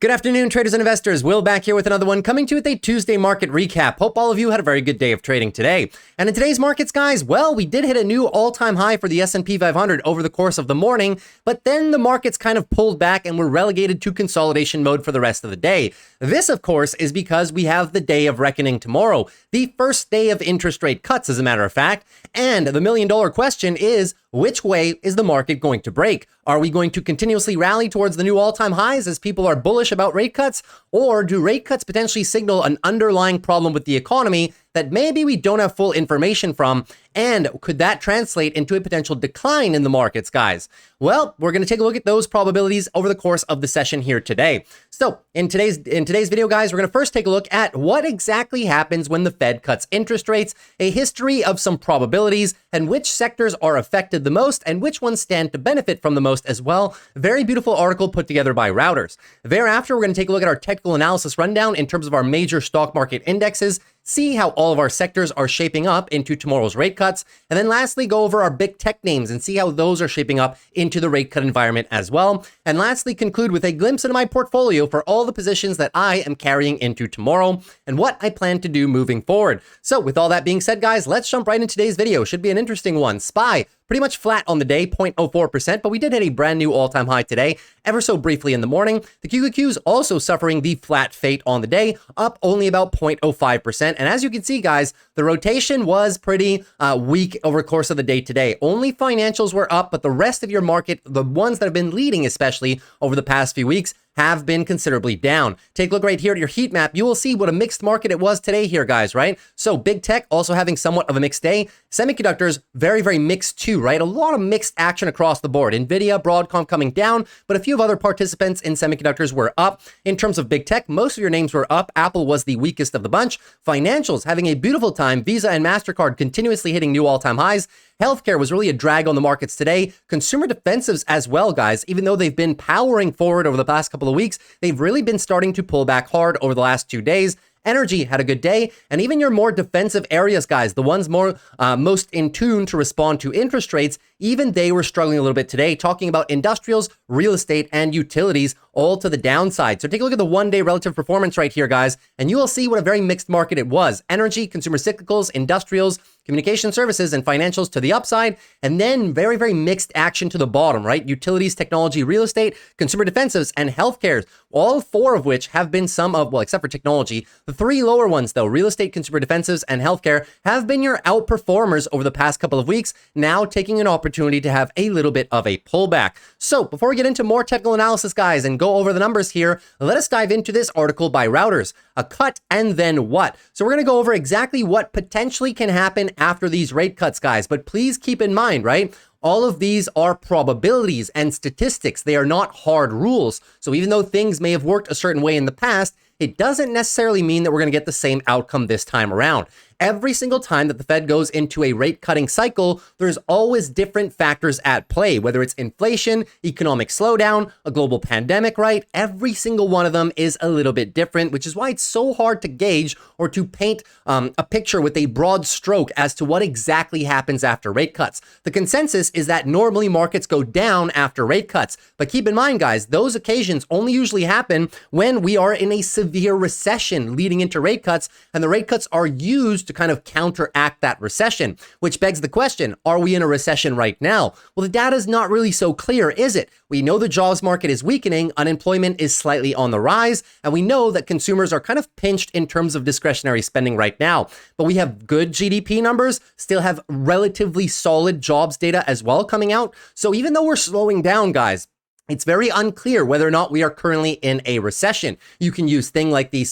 Good afternoon, traders and investors. Will back here with another one, coming to you with a Tuesday market recap. Hope all of you had a very good day of trading today. And in today's markets, guys, well, we did hit a new all-time high for the S&P 500 over the course of the morning, but then the markets kind of pulled back and were relegated to consolidation mode for the rest of the day. This, of course, is because we have the day of reckoning tomorrow, the first day of interest rate cuts, as a matter of fact. And the million-dollar question is, which way is the market going to break? Are we going to continuously rally towards the new all-time highs as people are bullish about rate cuts? Or do rate cuts potentially signal an underlying problem with the economy that maybe we don't have full information from? And could that translate into a potential decline in the markets, guys? Well, we're going to take a look at those probabilities over the course of the session here today. So in today's video, guys, we're going to first take a look at what exactly happens when the Fed cuts interest rates, a history of some probabilities, and which sectors are affected the most and which ones stand to benefit from the most as well. Very beautiful article put together by Routers. Thereafter, we're going to take a look at our technical analysis rundown in terms of our major stock market indexes, see how all of our sectors are shaping up into tomorrow's rate cuts, and then lastly, go over our big tech names and see how those are shaping up into the rate cut environment as well. And lastly, conclude with a glimpse into my portfolio for all the positions that I am carrying into tomorrow and what I plan to do moving forward. So with all that being said, guys, let's jump right into today's video. Should be an interesting one. SPY, pretty much flat on the day, 0.04%, but we did hit a brand new all-time high today, ever so briefly in the morning. The QQQ is also suffering the flat fate on the day, up only about 0.05%. And as you can see, guys, the rotation was pretty weak over the course of the day today. Only financials were up, but the rest of your market, the ones that have been leading especially over the past few weeks, have been considerably down. Take a look right here at your heat map. You will see what a mixed market it was today here, guys, right? So big tech also having somewhat of a mixed day. Semiconductors, very, very mixed too, right? A lot of mixed action across the board. NVIDIA, Broadcom coming down, but a few of other participants in semiconductors were up. In terms of big tech, most of your names were up. Apple was the weakest of the bunch. Financials having a beautiful time. Visa and MasterCard continuously hitting new all-time highs. Healthcare was really a drag on the markets today. Consumer defensives as well, guys. Even though they've been powering forward over the past couple of weeks, they've really been starting to pull back hard over the last 2 days. Energy had a good day, and even your more defensive areas, guys, the ones most in tune to respond to interest rates, even they were struggling a little bit today, talking about industrials, real estate, and utilities all to the downside. So take a look at the one-day relative performance right here, guys, and you will see what a very mixed market it was. Energy, consumer cyclicals, industrials, communication services, and financials to the upside, and then very, very mixed action to the bottom, right? Utilities, technology, real estate, consumer defensives, and healthcare, all four of which have been some of, well, except for technology, the three lower ones, though, real estate, consumer defensives, and healthcare, have been your outperformers over the past couple of weeks, now taking an opportunity to have a little bit of a pullback. So before we get into more technical analysis, guys, and go over the numbers here, let us dive into this article by Routers, a cut and then what? So we're going to go over exactly what potentially can happen after these rate cuts, guys, but please keep in mind, right? All of these are probabilities and statistics. They are not hard rules. So even though things may have worked a certain way in the past, it doesn't necessarily mean that we're going to get the same outcome this time around. Every single time that the Fed goes into a rate cutting cycle, there's always different factors at play, whether it's inflation, economic slowdown, a global pandemic, right? Every single one of them is a little bit different, which is why it's so hard to gauge or to paint a picture with a broad stroke as to what exactly happens after rate cuts. The consensus is that normally markets go down after rate cuts, but keep in mind, guys, those occasions only usually happen when we are in a severe recession leading into rate cuts, and the rate cuts are used to kind of counteract that recession, which begs the question, are we in a recession right now? Well, the data is not really so clear, is it? We know the jobs market is weakening, unemployment is slightly on the rise, and we know that consumers are kind of pinched in terms of discretionary spending right now. But we have good GDP numbers, still have relatively solid jobs data as well coming out. So even though we're slowing down, guys, it's very unclear whether or not we are currently in a recession. You can use things like the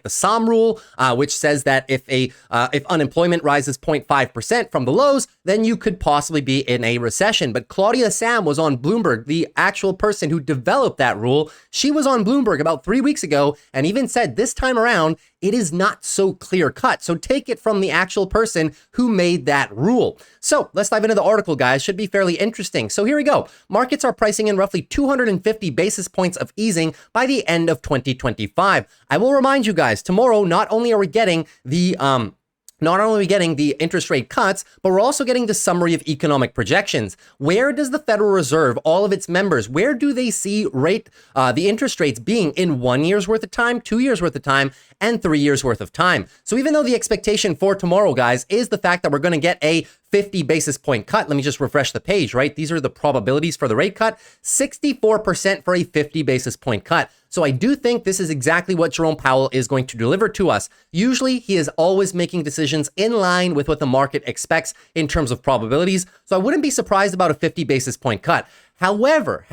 SOM rule, which says that if unemployment rises 0.5% from the lows, then you could possibly be in a recession. But Claudia Sam was on Bloomberg, the actual person who developed that rule. She was on Bloomberg about 3 weeks ago and even said this time around, it is not so clear cut. So take it from the actual person who made that rule. So let's dive into the article, guys. Should be fairly interesting. So here we go. Markets are pricing in roughly 250 basis points of easing by the end of 2025. I will remind you guys, tomorrow, not only are we getting the not only are we getting the interest rate cuts, but we're also getting the summary of economic projections. Where does the Federal Reserve, all of its members, where do they see the interest rates being in 1 year's worth of time, 2 years worth of time, and 3 years worth of time? So even though the expectation for tomorrow, guys, is the fact that we're going to get a 50 basis point cut. Let me just refresh the page, right? These are the probabilities for the rate cut, 64% for a 50 basis point cut. So I do think this is exactly what Jerome Powell is going to deliver to us. Usually he is always making decisions in line with what the market expects in terms of probabilities. So I wouldn't be surprised about a 50 basis point cut. However,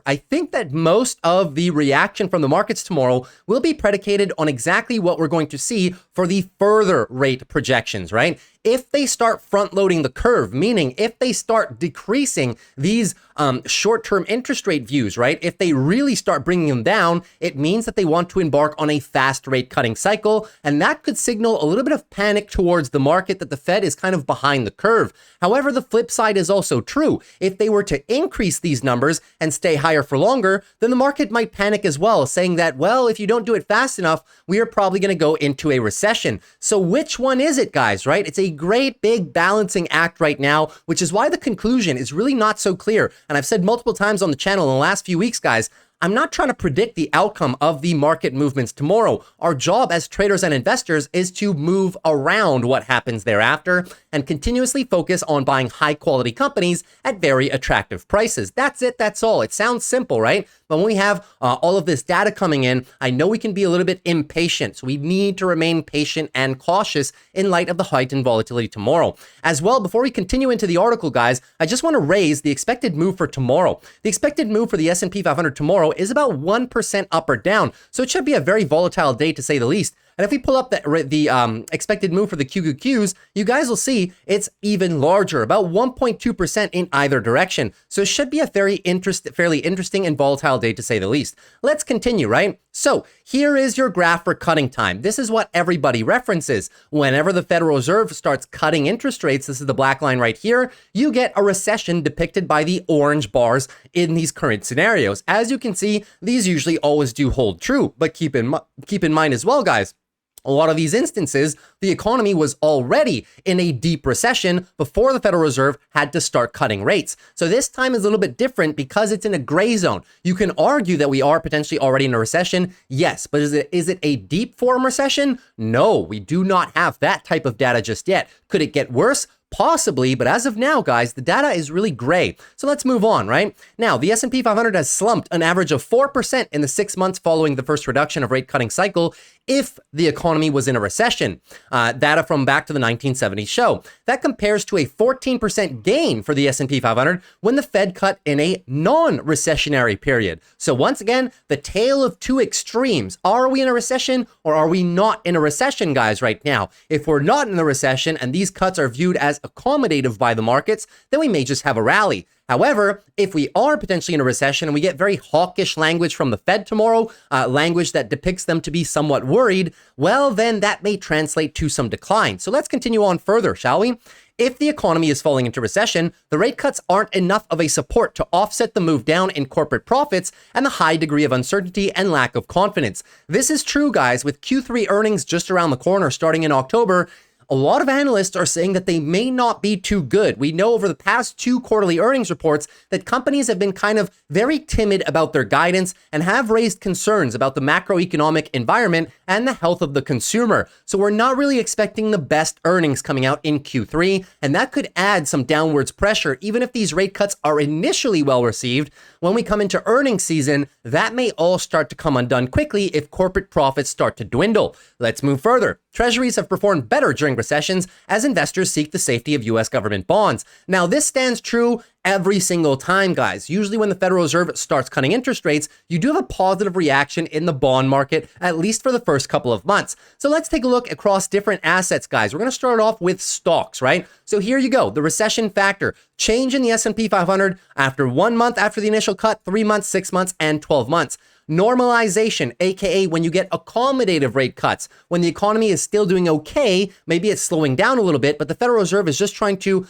I think that most of the reaction from the markets tomorrow will be predicated on exactly what we're going to see for the further rate projections, right? If they start front loading the curve, meaning if they start decreasing these short-term interest rate views, right? If they really start bringing them down, it means that they want to embark on a fast rate cutting cycle. And that could signal a little bit of panic towards the market that the Fed is kind of behind the curve. However, the flip side is also true. If they were to increase these numbers and stay higher for longer, then the market might panic as well, saying that, well, if you don't do it fast enough, we are probably going to go into a recession. So which one is it, guys, right? It's a great big balancing act right now, which is why the conclusion is really not so clear. And I've said multiple times on the channel in the last few weeks, guys, I'm not trying to predict the outcome of the market movements tomorrow. Our job as traders and investors is to move around what happens thereafter and continuously focus on buying high quality companies at very attractive prices. That's it. That's all. It sounds simple, right? But when we have all of this data coming in, I know we can be a little bit impatient. So we need to remain patient and cautious in light of the heightened volatility tomorrow. As well, before we continue into the article, guys, I just want to raise the expected move for tomorrow. The expected move for the S&P 500 tomorrow is about 1% up or down. So it should be a very volatile day to say the least. And if we pull up the expected move for the QQQs, you guys will see it's even larger, about 1.2% in either direction. So it should be a fairly interesting and volatile day to say the least. Let's continue, right? So here is your graph for cutting time. This is what everybody references. Whenever the Federal Reserve starts cutting interest rates, this is the black line right here, you get a recession depicted by the orange bars in these current scenarios. As you can see, these usually always do hold true, but keep in mind as well, guys, a lot of these instances, the economy was already in a deep recession before the Federal Reserve had to start cutting rates. So this time is a little bit different because it's in a gray zone. You can argue that we are potentially already in a recession. Yes, but is it a deep form recession? No, we do not have that type of data just yet. Could it get worse? Possibly, but as of now, guys, the data is really gray. So let's move on, right? Now, the S&P 500 has slumped an average of 4% in the 6 months following the first reduction of rate cutting cycle if the economy was in a recession. Data from back to the 1970s show. That compares to a 14% gain for the S&P 500 when the Fed cut in a non-recessionary period. So once again, the tale of two extremes. Are we in a recession or are we not in a recession, guys, right now? If we're not in a recession and these cuts are viewed as accommodative by the markets, then we may just have a rally. However, if we are potentially in a recession and we get very hawkish language from the Fed tomorrow, language that depicts them to be somewhat worried, well, then that may translate to some decline. So let's continue on further, shall we? If the economy is falling into recession, the rate cuts aren't enough of a support to offset the move down in corporate profits and the high degree of uncertainty and lack of confidence. This is true, guys, with Q3 earnings just around the corner starting in October. A lot of analysts are saying that they may not be too good. We know over the past 2 quarterly earnings reports that companies have been kind of very timid about their guidance and have raised concerns about the macroeconomic environment and the health of the consumer. So we're not really expecting the best earnings coming out in Q3, and that could add some downwards pressure. Even if these rate cuts are initially well received, when we come into earnings season, that may all start to come undone quickly if corporate profits start to dwindle. Let's move further. Treasuries have performed better during recessions as investors seek the safety of U.S. government bonds. Now, this stands true every single time, guys. Usually when the Federal Reserve starts cutting interest rates, you do have a positive reaction in the bond market, at least for the first couple of months. So let's take a look across different assets, guys. We're going to start off with stocks, right? So here you go. The recession factor, change in the S&P 500 after 1 month after the initial cut, 3 months, 6 months, and 12 months. Normalization, aka when you get accommodative rate cuts, when the economy is still doing okay, maybe it's slowing down a little bit, but the Federal Reserve is just trying to,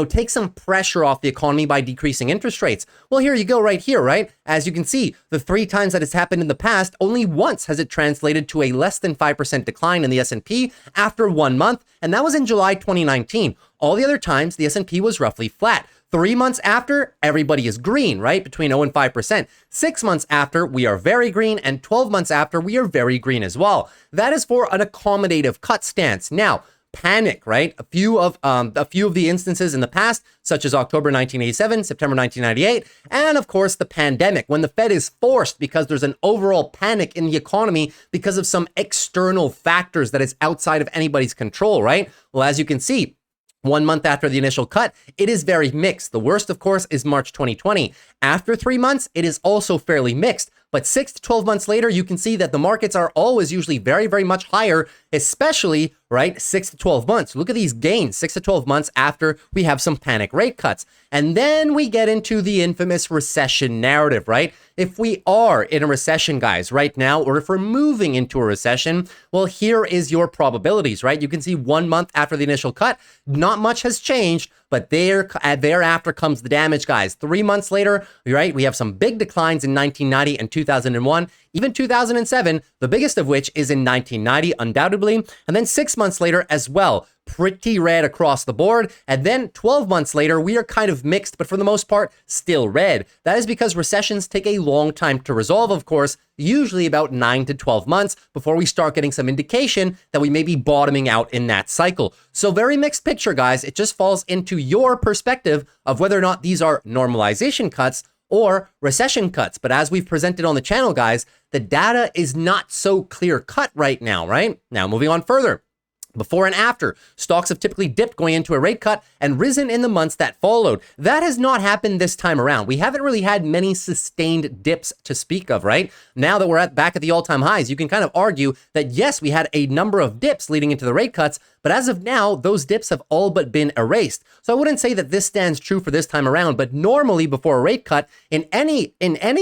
take some pressure off the economy by decreasing interest rates. Well, here you go right here, right? As you can see, the 3 times that it's happened in the past, only once has it translated to a less than 5% decline in the S&P after 1 month, and that was in July 2019. All the other times, the S&P was roughly flat. 3 months after, everybody is green, right? Between 0 and 5%. 6 months after, we are very green, and 12 months after, we are very green as well. That is for an accommodative cut stance. Now, panic, right? A few of the instances in the past, such as October 1987, September 1998, and of course the pandemic, when the Fed is forced because there's an overall panic in the economy because of some external factors that is outside of anybody's control, right? Well, as you can see, 1 month after the initial cut, it is very mixed. The worst, of course, is March 2020. After 3 months, it is also fairly mixed. But 6 to 12 months later, you can see that the markets are always usually very, very much higher, especially, right, 6 to 12 months. Look at these gains, 6 to 12 months after we have some panic rate cuts. And then we get into the infamous recession narrative, right? If we are in a recession, guys, right now, or if we're moving into a recession, well, here is your probabilities, right? You can see 1 month after the initial cut, not much has changed, but thereafter comes the damage, guys. 3 months later, right, we have some big declines in 1990 and 2001, even 2007, the biggest of which is in 1990, undoubtedly. And then 6 months later as well, pretty red across the board. And then 12 months later, we are kind of mixed, but for the most part, still red. That is because recessions take a long time to resolve, of course, usually about 9 to 12 months before we start getting some indication that we may be bottoming out in that cycle. So very mixed picture, guys. It just falls into your perspective of whether or not these are normalization cuts or recession cuts. But as we've presented on the channel, guys, the data is not so clear cut right now, right? Now, moving on further. Before and after, stocks have typically dipped going into a rate cut and risen in the months that followed. That has not happened this time around. We haven't really had many sustained dips to speak of, right? Now that we're back at the all-time highs, you can kind of argue that yes, we had a number of dips leading into the rate cuts, but as of now, those dips have all but been erased. So I wouldn't say that this stands true for this time around, but normally before a rate cut, in any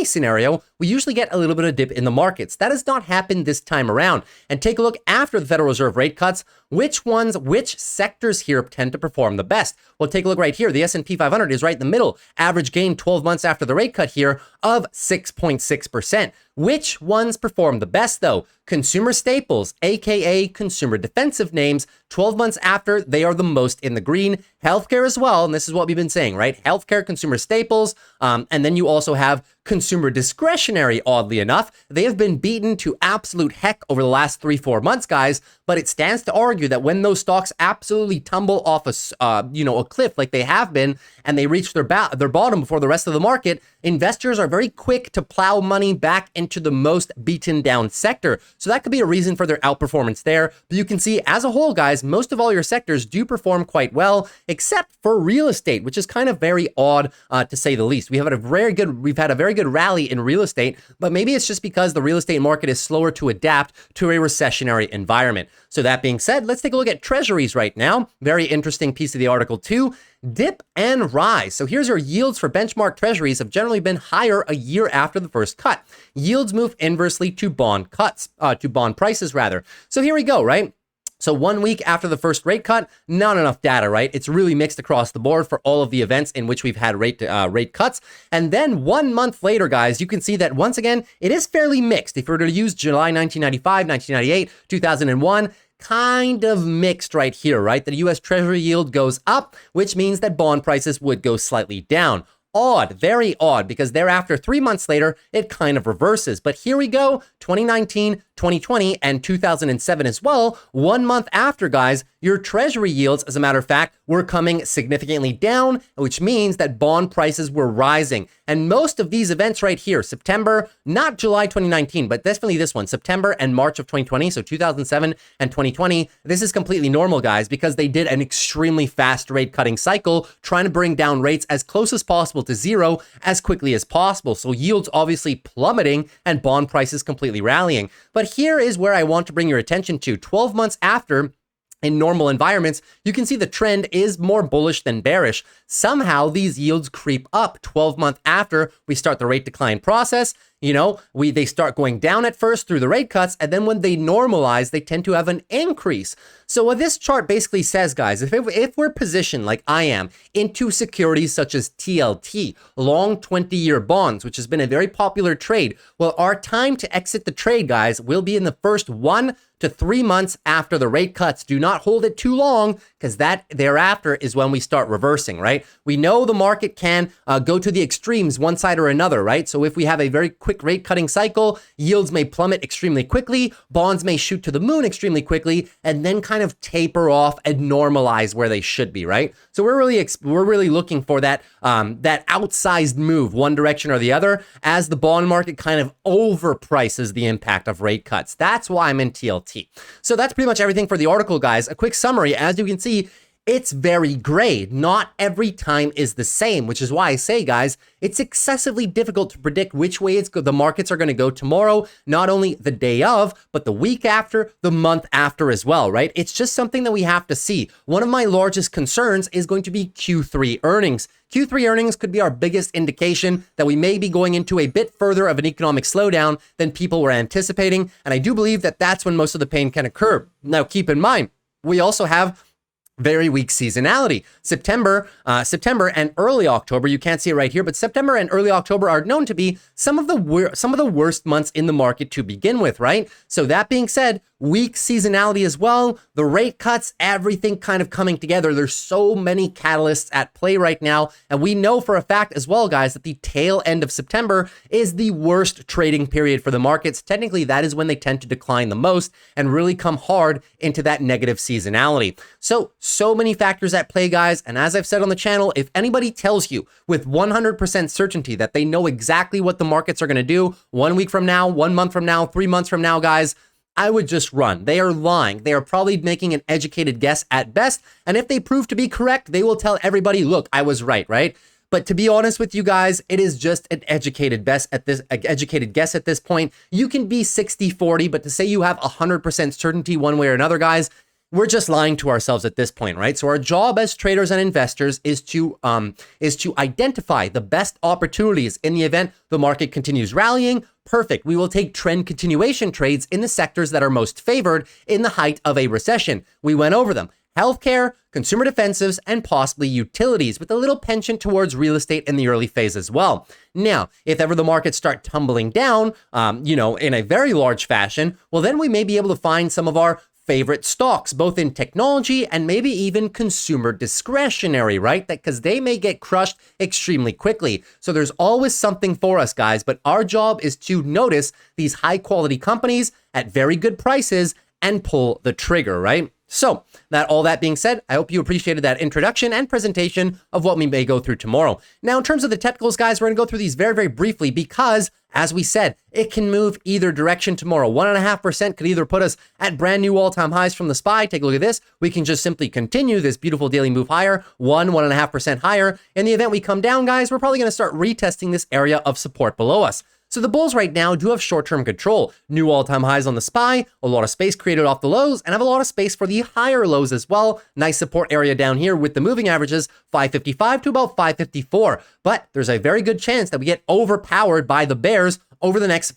scenario, we usually get a little bit of dip in the markets. That has not happened this time around. And take a look after the Federal Reserve rate cuts, which sectors here tend to perform the best? Well, take a look right here. The S&P 500 is right in the middle. Average gain 12 months after the rate cut here of 6.6%. Which ones perform the best though? Consumer staples, aka consumer defensive names, 12 months after, they are the most in the green. Healthcare as well, and this is what we've been saying, right? Healthcare, consumer staples, and then you also have consumer discretionary, oddly enough. They have been beaten to absolute heck over the last 3-4 months, guys, but it stands to argue that when those stocks absolutely tumble off a cliff like they have been, and they reach their bottom before the rest of the market, investors are very quick to plow money back into the most beaten down sector. So that could be a reason for their outperformance there. But you can see as a whole, guys, most of all your sectors do perform quite well, except for real estate, which is kind of very odd to say the least. We've had a very good rally in real estate, but maybe it's just because the real estate market is slower to adapt to a recessionary environment. So that being said, let's take a look at treasuries right now. Very interesting piece of the article too. Dip and rise. So here's your yields for benchmark treasuries have generally been higher a year after the first cut. Yields move inversely to bond prices rather. So here we go, right? So 1 week after the first rate cut, not enough data, right? It's really mixed across the board for all of the events in which we've had rate cuts. And then 1 month later, guys, you can see that once again, it is fairly mixed. If we were to use July 1995, 1998, 2001, kind of mixed right here, right? The US Treasury yield goes up, which means that bond prices would go slightly down. Odd, very odd, because thereafter, 3 months later, it kind of reverses. But here we go, 2019, 2020, and 2007 as well. 1 month after, guys, your treasury yields, as a matter of fact, were coming significantly down, which means that bond prices were rising. And most of these events right here, September, not July 2019, but definitely this one, September and March of 2020, so 2007 and 2020, this is completely normal, guys, because they did an extremely fast rate cutting cycle, trying to bring down rates as close as possible to zero as quickly as possible. So yields obviously plummeting and bond prices completely rallying. But here is where I want to bring your attention to. 12 months after, in normal environments, you can see the trend is more bullish than bearish. Somehow these yields creep up 12 months after we start the rate decline process. You know, they start going down at first through the rate cuts, and then when they normalize, they tend to have an increase. So what this chart basically says, guys, if we're positioned like I am into securities such as TLT, long 20-year bonds, which has been a very popular trade, well, our time to exit the trade, guys, will be in the first 1 to 3 months after the rate cuts. Do not hold it too long, because that thereafter is when we start reversing, right? We know the market can go to the extremes, one side or another, right? So if we have a very quick rate cutting cycle, yields may plummet extremely quickly, bonds may shoot to the moon extremely quickly, and then kind of taper off and normalize where they should be, right? So we're really looking for that that outsized move one direction or the other as the bond market kind of overprices the impact of rate cuts. That's why I'm in TLT. So that's pretty much everything for the article, guys. A quick summary. As you can see, it's very gray. Not every time is the same, which is why I say, guys, it's excessively difficult to predict which way the markets are going to go tomorrow, not only the day of, but the week after, the month after as well, right? It's just something that we have to see. One of my largest concerns is going to be Q3 earnings. Q3 earnings could be our biggest indication that we may be going into a bit further of an economic slowdown than people were anticipating. And I do believe that that's when most of the pain can occur. Now, keep in mind, we also have very weak seasonality. September and early October, you can't see it right here, but September and early October are known to be some of the worst months in the market to begin with, right? So that being said, weak seasonality as well, the rate cuts, everything kind of coming together. There's so many catalysts at play right now. And we know for a fact as well, guys, that the tail end of September is the worst trading period for the markets. Technically, that is when they tend to decline the most and really come hard into that negative seasonality. So many factors at play, guys. And as I've said on the channel, if anybody tells you with 100% certainty that they know exactly what the markets are going to do 1 week from now, 1 month from now, 3 months from now, guys, I would just run. They are lying. They are probably making an educated guess at best. And if they prove to be correct, they will tell everybody, look, I was right, right? But to be honest with you guys, it is just an educated guess at this point. You can be 60-40, but to say you have 100% certainty one way or another, guys, we're just lying to ourselves at this point, right? So our job as traders and investors is to identify the best opportunities in the event the market continues rallying. Perfect. We will take trend continuation trades in the sectors that are most favored in the height of a recession. We went over them. Healthcare, consumer defensives, and possibly utilities, with a little penchant towards real estate in the early phase as well. Now, if ever the markets start tumbling down, in a very large fashion, well, then we may be able to find some of our favorite stocks, both in technology and maybe even consumer discretionary, right? Because they may get crushed extremely quickly. So there's always something for us, guys. But our job is to notice these high quality companies at very good prices and pull the trigger, right? So all that being said, I hope you appreciated that introduction and presentation of what we may go through tomorrow. Now, in terms of the technicals, guys, we're going to go through these very, very briefly because, as we said, it can move either direction tomorrow. 1.5% could either put us at brand new all-time highs from the SPY. Take a look at this. We can just simply continue this beautiful daily move higher, 1.5% higher. In the event we come down, guys, we're probably going to start retesting this area of support below us. So the bulls right now do have short-term control. New all-time highs on the SPY, a lot of space created off the lows, and have a lot of space for the higher lows as well. Nice support area down here with the moving averages, 555 to about 554. But there's a very good chance that we get overpowered by the bears over the next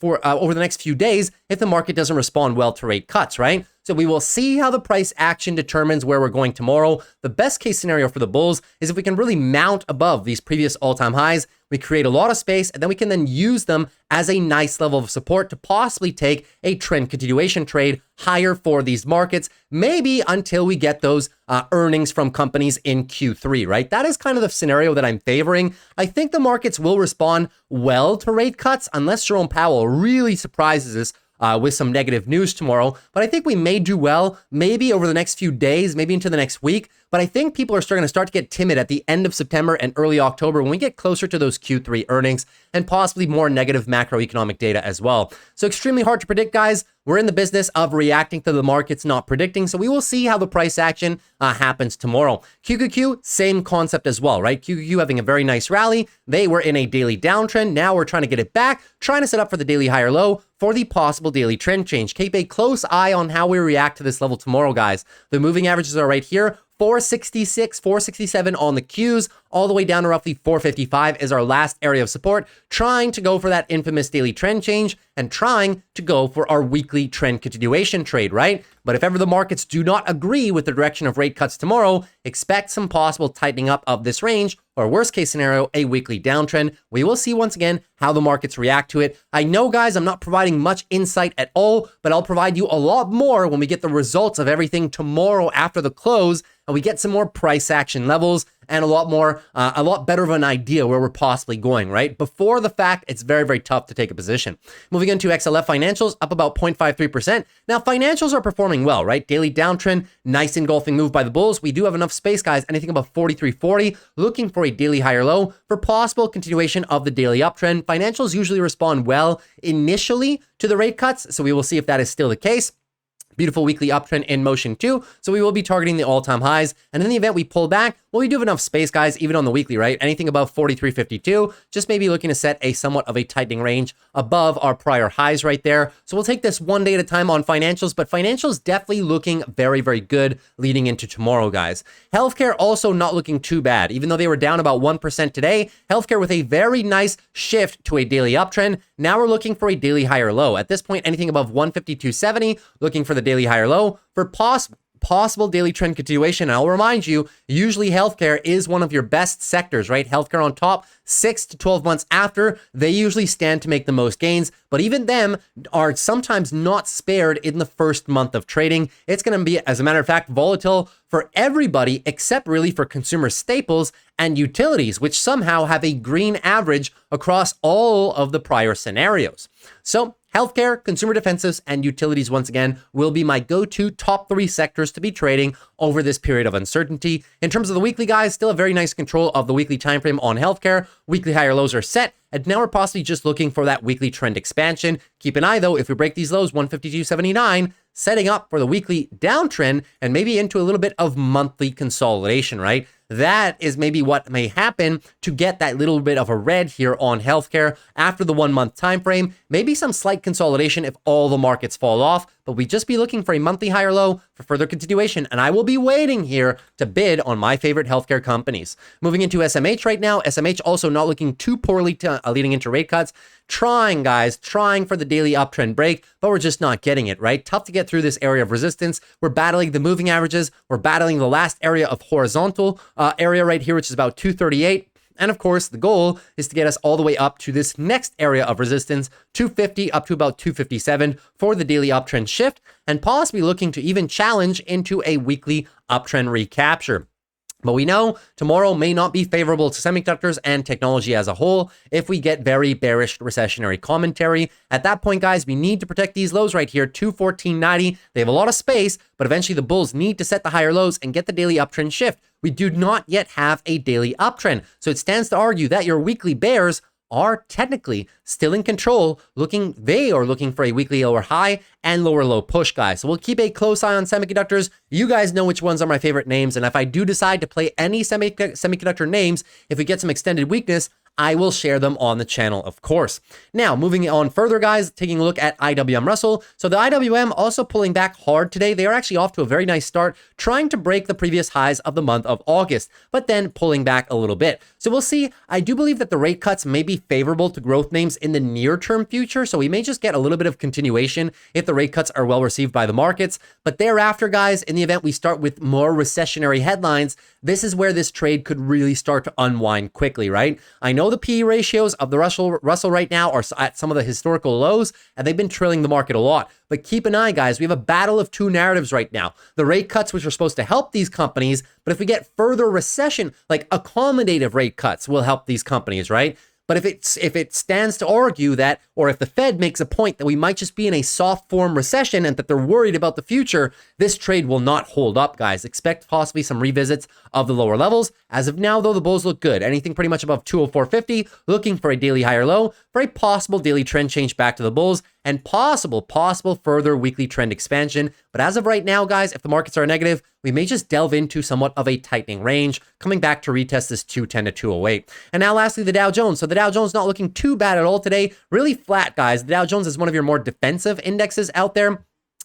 few days if the market doesn't respond well to rate cuts, right? So we will see how the price action determines where we're going tomorrow. The best case scenario for the bulls is if we can really mount above these previous all-time highs, we create a lot of space, and then we can then use them as a nice level of support to possibly take a trend continuation trade higher for these markets, maybe until we get those earnings from companies in Q3, right? That is kind of the scenario that I'm favoring. I think the markets will respond well to rate cuts unless Jerome Powell really surprises us with some negative news tomorrow. But I think we may do well, maybe over the next few days, maybe into the next week. But I think people are going to start to get timid at the end of September and early October when we get closer to those Q3 earnings and possibly more negative macroeconomic data as well. So extremely hard to predict, guys. We're in the business of reacting to the markets, not predicting. So we will see how the price action happens tomorrow. QQQ, same concept as well, right? QQQ having a very nice rally. They were in a daily downtrend. Now we're trying to get it back, trying to set up for the daily higher low for the possible daily trend change. Keep a close eye on how we react to this level tomorrow, guys. The moving averages are right here. 466, 467 on the Qs, all the way down to roughly 455 is our last area of support, trying to go for that infamous daily trend change and trying to go for our weekly trend continuation trade, right? But if ever the markets do not agree with the direction of rate cuts tomorrow, expect some possible tightening up of this range, or worst case scenario, a weekly downtrend. We will see once again how the markets react to it. I know, guys, I'm not providing much insight at all, but I'll provide you a lot more when we get the results of everything tomorrow after the close and we get some more price action levels and a lot better of an idea where we're possibly going, right? Before the fact, it's very, very tough to take a position. Moving into XLF financials, up about 0.53%. Now, financials are performing well, right? Daily downtrend, nice engulfing move by the bulls. We do have enough space, guys, anything above 43.40, looking for a daily higher low for possible continuation of the daily uptrend. Financials usually respond well initially to the rate cuts, so we will see if that is still the case. Beautiful weekly uptrend in motion too. So we will be targeting the all-time highs. And in the event we pull back, well, we do have enough space, guys, even on the weekly, right? Anything above 43.52, just maybe looking to set a somewhat of a tightening range above our prior highs right there. So we'll take this one day at a time on financials, but financials definitely looking very, very good leading into tomorrow, guys. Healthcare also not looking too bad. Even though they were down about 1% today, healthcare with a very nice shift to a daily uptrend. Now we're looking for a daily higher low. At this point, anything above 152.70, looking for the daily higher low for possible daily trend continuation. And I'll remind you, usually healthcare is one of your best sectors, right? Healthcare on top, 6 to 12 months after, they usually stand to make the most gains, but even them are sometimes not spared in the first month of trading. It's going to be, as a matter of fact, volatile for everybody except really for consumer staples and utilities, which somehow have a green average across all of the prior scenarios. So healthcare, consumer defensives, and utilities, once again, will be my go-to top 3 sectors to be trading over this period of uncertainty. In terms of the weekly, guys, still a very nice control of the weekly time frame on healthcare. Weekly higher lows are set, and now we're possibly just looking for that weekly trend expansion. Keep an eye, though, if we break these lows, 152.79, setting up for the weekly downtrend and maybe into a little bit of monthly consolidation, right? That is maybe what may happen to get that little bit of a red here on healthcare after the 1 month time frame. Maybe some slight consolidation if all the markets fall off, but we just be looking for a monthly higher low for further continuation. And I will be waiting here to bid on my favorite healthcare companies. Moving into SMH right now, SMH also not looking too poorly leading into rate cuts. Trying, guys, trying for the daily uptrend break, but we're just not getting it, right? Tough to get through this area of resistance. We're battling the moving averages. We're battling the last area of horizontal area right here, which is about 238. And of course, the goal is to get us all the way up to this next area of resistance, 250 up to about 257 for the daily uptrend shift, and possibly looking to even challenge into a weekly uptrend recapture. But we know tomorrow may not be favorable to semiconductors and technology as a whole if we get very bearish recessionary commentary. At that point, guys, we need to protect these lows right here, 214.90. They have a lot of space, but eventually the bulls need to set the higher lows and get the daily uptrend shift. We do not yet have a daily uptrend. So it stands to argue that your weekly bears are technically still in control. They are looking for a weekly lower high and lower low push, guys. So we'll keep a close eye on semiconductors. You guys know which ones are my favorite names. And if I do decide to play any semiconductor names, if we get some extended weakness, I will share them on the channel, of course. Now, moving on further, guys, taking a look at IWM Russell. So the IWM also pulling back hard today. They are actually off to a very nice start, trying to break the previous highs of the month of August, but then pulling back a little bit. So we'll see. I do believe that the rate cuts may be favorable to growth names in the near-term future, so we may just get a little bit of continuation if the rate cuts are well received by the markets. But thereafter, guys, in the event we start with more recessionary headlines, this is where this trade could really start to unwind quickly, right? I know the PE ratios of the Russell right now are at some of the historical lows, and they've been trailing the market a lot. But keep an eye, guys. We have a battle of two narratives right now. The rate cuts, which are supposed to help these companies, but if we get further recession, like accommodative rate cuts will help these companies, right? But if it stands to argue that, or if the Fed makes a point that we might just be in a soft form recession and that they're worried about the future, this trade will not hold up, guys. Expect possibly some revisits of the lower levels. As of now, though, the bulls look good. Anything pretty much above 204.50, looking for a daily higher low, for a possible daily trend change back to the bulls, and possible further weekly trend expansion. But as of right now, guys, if the markets are negative, we may just delve into somewhat of a tightening range, coming back to retest this 210 to 208. And now lastly, the Dow Jones. So the Dow Jones not looking too bad at all today. Really flat, guys. The Dow Jones is one of your more defensive indexes out there.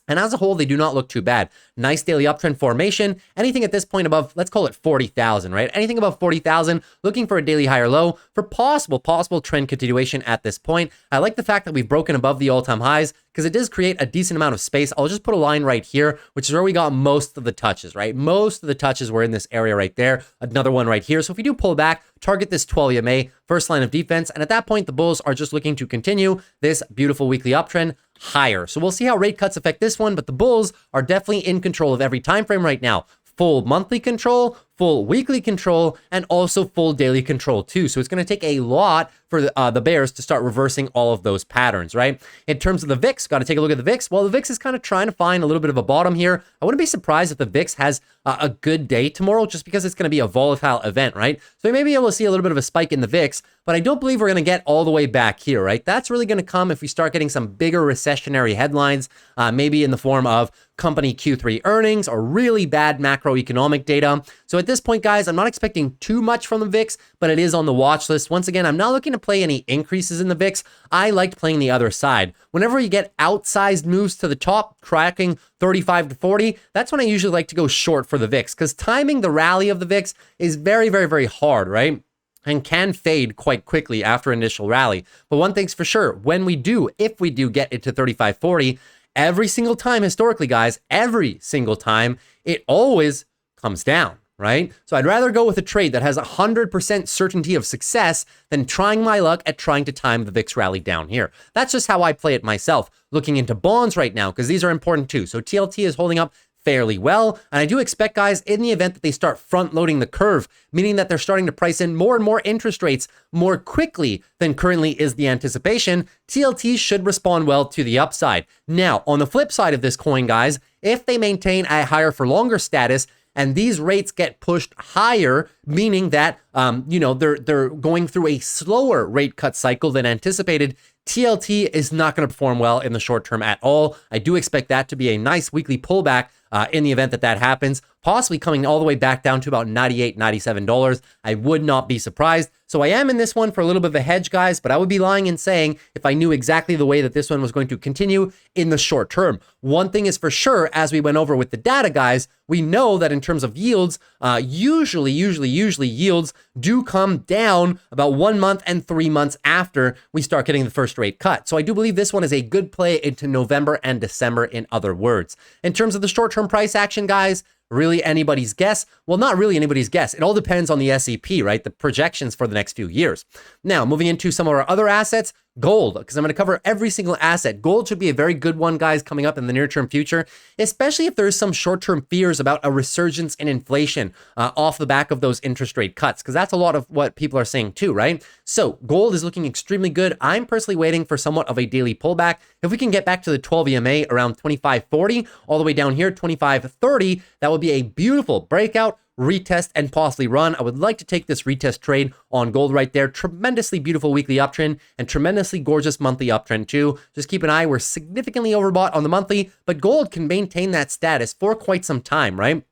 And as a whole, they do not look too bad. Nice daily uptrend formation. Anything at this point above, let's call it 40,000, right? Anything above 40,000, looking for a daily high or low for possible trend continuation at this point. I like the fact that we've broken above the all-time highs because it does create a decent amount of space. I'll just put a line right here, which is where we got most of the touches, right? Most of the touches were in this area right there. Another one right here. So if we do pull back, target this 12 EMA, first line of defense. And at that point, the bulls are just looking to continue this beautiful weekly uptrend higher. So we'll see how rate cuts affect this one, but the bulls are definitely in control of every time frame right now. Full monthly control, full weekly control, and also full daily control too. So it's going to take a lot for the bears to start reversing all of those patterns, right? In terms of the VIX, got to take a look at the VIX. Well, the VIX is kind of trying to find a little bit of a bottom here. I wouldn't be surprised if the VIX has a good day tomorrow, just because it's going to be a volatile event, right? So we may be able to see a little bit of a spike in the VIX, but I don't believe we're going to get all the way back here, right? That's really going to come if we start getting some bigger recessionary headlines, maybe in the form of company Q3 earnings or really bad macroeconomic data. So at this point, guys, I'm not expecting too much from the VIX, but it is on the watch list. Once again, I'm not looking to play any increases in the VIX. I liked playing the other side. Whenever you get outsized moves to the top, cracking 35 to 40, that's when I usually like to go short for the VIX, because timing the rally of the VIX is very, very, very hard, right? And can fade quite quickly after initial rally. But one thing's for sure, when we do, if we do get it to 35.40, every single time historically, guys, every single time, it always comes down, right? So I'd rather go with a trade that has 100% certainty of success than trying my luck at trying to time the VIX rally down here. That's just how I play it myself, looking into bonds right now, because these are important too. So TLT is holding up fairly well. And I do expect, guys, in the event that they start front loading the curve, meaning that they're starting to price in more and more interest rates more quickly than currently is the anticipation, TLT should respond well to the upside. Now, on the flip side of this coin, guys, if they maintain a higher for longer status and these rates get pushed higher, meaning that, they're going through a slower rate cut cycle than anticipated, TLT is not going to perform well in the short term at all. I do expect that to be a nice weekly pullback in the event that that happens, possibly coming all the way back down to about $98, $97. I would not be surprised. So I am in this one for a little bit of a hedge, guys, but I would be lying in saying if I knew exactly the way that this one was going to continue in the short term. One thing is for sure, as we went over with the data, guys, we know that in terms of yields, usually yields do come down about 1 month and 3 months after we start getting the first rate cut. So I do believe this one is a good play into November and December, in other words. In terms of the short-term price action, guys, really anybody's guess? Well, not really anybody's guess. It all depends on the SEP, right? The projections for the next few years. Now, moving into some of our other assets, gold, because I'm going to cover every single asset. Gold should be a very good one, guys, coming up in the near-term future, especially if there's some short-term fears about a resurgence in inflation off the back of those interest rate cuts, because that's a lot of what people are saying too, right? So gold is looking extremely good. I'm personally waiting for somewhat of a daily pullback. If we can get back to the 12 EMA around 25.40, all the way down here, 25.30, that would be a beautiful breakout, retest, and possibly run. I would like to take this retest trade on gold right there. Tremendously beautiful weekly uptrend and tremendously gorgeous monthly uptrend too. Just keep an eye. We're significantly overbought on the monthly, but gold can maintain that status for quite some time, right?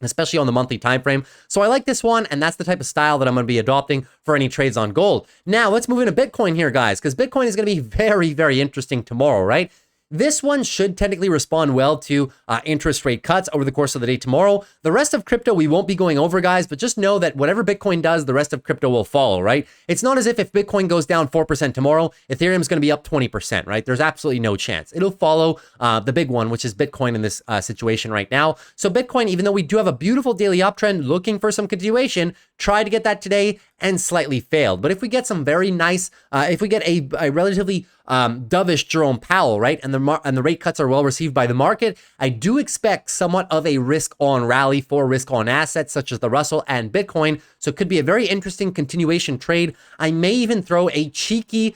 Especially on the monthly time frame. So I like this one, and that's the type of style that I'm going to be adopting for any trades on gold. Now let's move into Bitcoin here, guys, because Bitcoin is going to be very, very interesting tomorrow, right? This one should technically respond well to interest rate cuts over the course of the day tomorrow. The rest of crypto we won't be going over, guys, but just know that whatever Bitcoin does, the rest of crypto will follow, right? It's not as if Bitcoin goes down 4% tomorrow, Ethereum's going to be up 20%, right? There's absolutely no chance. It'll follow the big one, which is Bitcoin in this situation right now. So Bitcoin, even though we do have a beautiful daily uptrend looking for some continuation, tried to get that today and slightly failed. But if we get some very nice, if we get a relatively dovish Jerome Powell, right, and the rate cuts are well received by the market, I do expect somewhat of a risk-on rally for risk-on assets such as the Russell and Bitcoin. So it could be a very interesting continuation trade. I may even throw a cheeky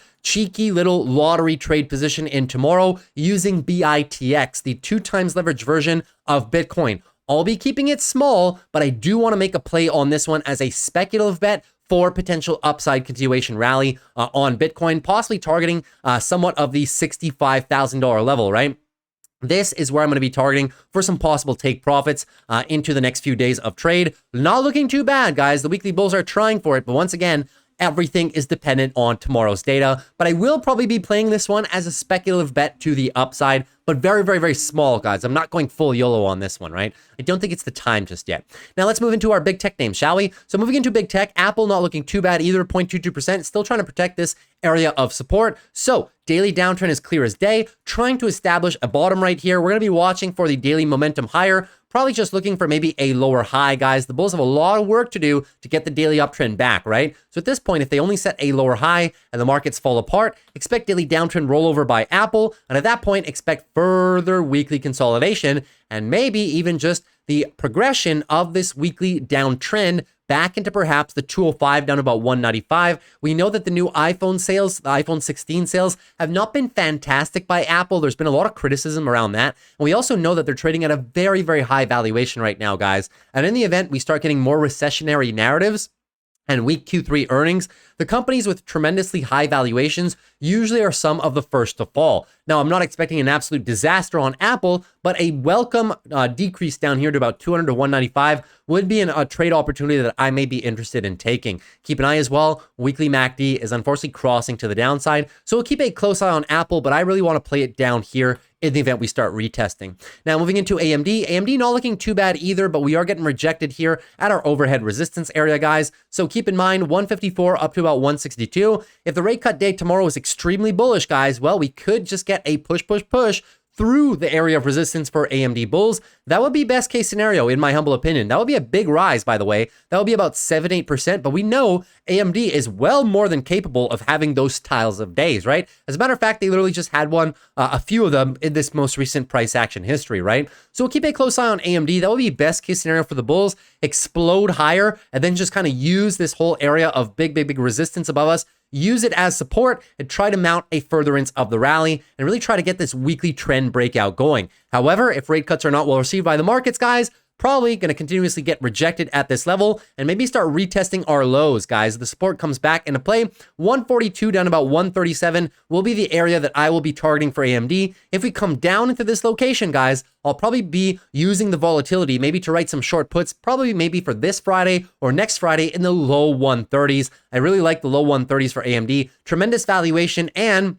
little lottery trade position in tomorrow using BITX, the 2x leverage version of Bitcoin. I'll be keeping it small, but I do want to make a play on this one as a speculative bet for potential upside continuation rally on Bitcoin, possibly targeting somewhat of the $65,000 level, right? This is where I'm going to be targeting for some possible take profits into the next few days of trade. Not looking too bad, guys. The weekly bulls are trying for it, but once again, everything is dependent on tomorrow's data, but I will probably be playing this one as a speculative bet to the upside, but very, very, very small, guys. I'm not going full YOLO on this one, right? I don't think it's the time just yet. Now let's move into our big tech names, shall we? So moving into big tech, Apple not looking too bad either, 0.22%, still trying to protect this area of support. So daily downtrend is clear as day, trying to establish a bottom right here. We're going to be watching for the daily momentum higher, probably just looking for maybe a lower high, guys. The bulls have a lot of work to do to get the daily uptrend back, right? So at this point, if they only set a lower high and the markets fall apart, expect daily downtrend rollover by Apple. And at that point, expect further weekly consolidation and maybe even just the progression of this weekly downtrend back into perhaps the 205 down to about 195. We know that the new iPhone sales, the iPhone 16 sales, have not been fantastic by Apple. There's been a lot of criticism around that. And we also know that they're trading at a very, very high valuation right now, guys. And in the event we start getting more recessionary narratives and weak Q3 earnings, the companies with tremendously high valuations usually are some of the first to fall. Now, I'm not expecting an absolute disaster on Apple, but a welcome decrease down here to about 200 to 195 would be a trade opportunity that I may be interested in taking. Keep an eye as well. Weekly MACD is unfortunately crossing to the downside, so we'll keep a close eye on Apple, but I really want to play it down here in the event we start retesting. Now, moving into AMD. AMD not looking too bad either, but we are getting rejected here at our overhead resistance area, guys. So keep in mind, 154 up to about 162. If the rate cut day tomorrow is extremely bullish, guys, well, we could just get a push through the area of resistance for AMD bulls. That would be best case scenario, in my humble opinion. That would be a big rise, by the way. That would be about 7-8%, but we know AMD is well more than capable of having those styles of days, right? As a matter of fact, they literally just had one, a few of them in this most recent price action history, right? So we'll keep a close eye on AMD. That would be best case scenario for the bulls. Explode higher and then just kind of use this whole area of big resistance above us, use it as support and try to mount a furtherance of the rally and really try to get this weekly trend breakout going. However, if rate cuts are not well received by the markets, guys, probably going to continuously get rejected at this level and maybe start retesting our lows, guys. The support comes back into play. 142 down to about 137 will be the area that I will be targeting for AMD. If we come down into this location, guys, I'll probably be using the volatility maybe to write some short puts, probably maybe for this Friday or next Friday in the low 130s. I really like the low 130s for AMD. Tremendous valuation, and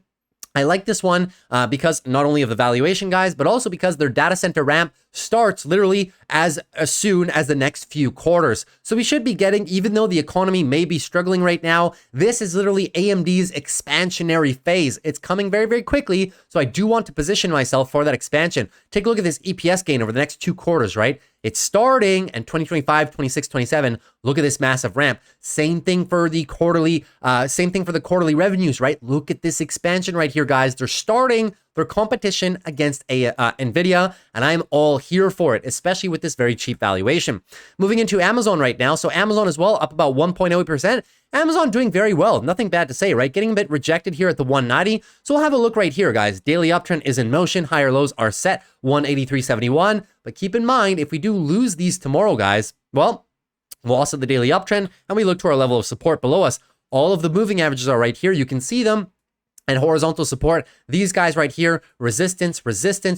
I like this one because not only of the valuation, guys, but also because their data center ramp starts literally as soon as the next few quarters. So we should be getting, even though the economy may be struggling right now, this is literally AMD's expansionary phase. It's coming very quickly. So I do want to position myself for that expansion. Take a look at this EPS gain over the next 2 quarters, right? It's starting in 2025, 26, 27. Look at this massive ramp. Same thing for the quarterly revenues, right? Look at this expansion right here, guys. They're starting their competition against NVIDIA, and I'm all here for it, especially with this very cheap valuation. Moving into Amazon right now. So Amazon as well, up about 1.08%. Amazon doing very well. Nothing bad to say, right? Getting a bit rejected here at the 190. So we'll have a look right here, guys. Daily uptrend is in motion. Higher lows are set, 183.71. But keep in mind, if we do lose these tomorrow, guys, well, loss of the daily uptrend, and we look to our level of support below us. All of the moving averages are right here. You can see them. And horizontal support, these guys right here, resistance,